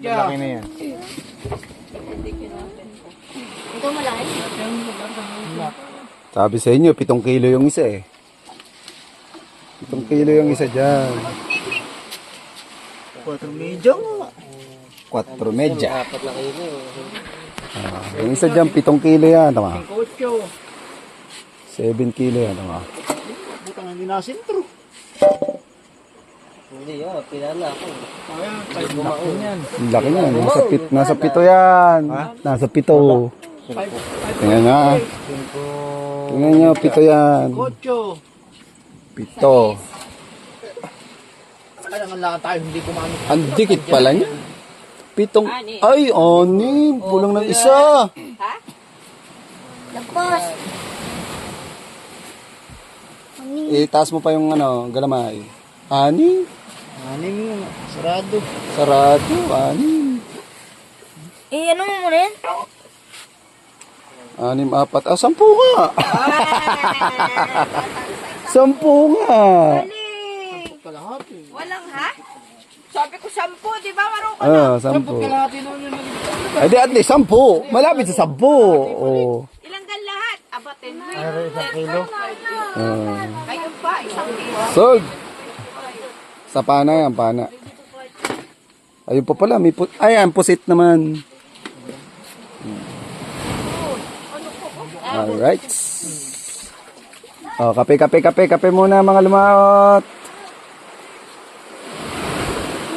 Malaki na yan. Ito malaki. Sabi sa inyo, 7 kilo yung isa eh. 7 kilo yung isa dyan. 4 medyo nga. 4 medya. Apat na kilo. Yung isa dyan, 7 kilo yan. Tama. 8. 7 kilo yan. Tama. Butang hindi nasintro. Hindi yun, pinala ako. Ayan, tayo bumaon yan. Ang laki niya. Nasa 7 yan. Nasa 7. Tingnan nga. Tingnan nyo, 7 yan. 8. 7. Kaya nga lang tayo hindi kumamit. Ang dikit pala niya. 7. Ay, 6. Kulang ng isa. Tapos. Itaas mo pa yung ano, galamay. 6. 6 nga. Sarado. Sarado. 6. Ano mo muna yan? 6, 4. 10 nga. 10 nga. Kalahati. Walang ha? Sabi ko 10, di ba? Marunong ka. 10. Kalahati naman yung naging. Ay, di at least 10. Malapit sa 10. Oh. Ilang gan lahat? Abatin mo. Ano, 1 kilo? Kayo pa, 1 kilo. Sold. Sa pana yan, pana. Ayun pa pala, may ayan, pusit naman. Alright. Oh, kape muna mga lumaot.